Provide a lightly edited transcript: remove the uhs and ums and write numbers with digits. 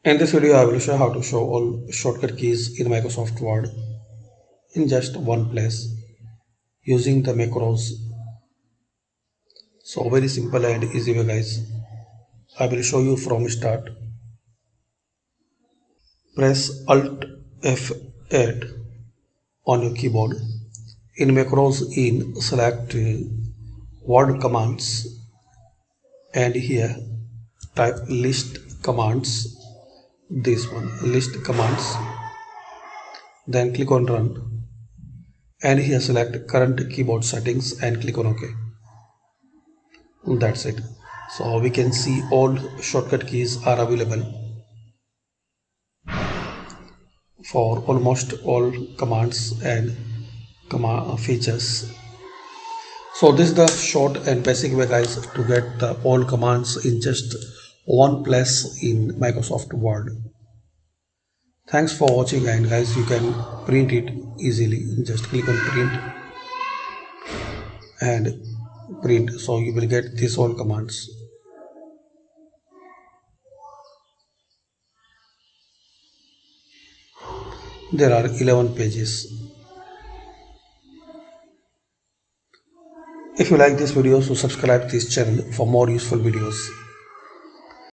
In this video, I will show how to show all shortcut keys in Microsoft Word in just one place using the macros. So very simple and easy way guys. I will show you from start. Press Alt F8 on your keyboard. In macros select Word commands and here type list commands. This one list commands. Then click on run and here select current keyboard settings and click on OK. That's it. So we can see all shortcut keys are available for almost all commands and command features. So this is the short and basic way guys to get the all commands in just one place in Microsoft Word. Thanks for watching, and guys you can print it easily. Just click on print and print, so you will get these all commands. There are 11 pages. If you like this video, so subscribe this channel for more useful videos.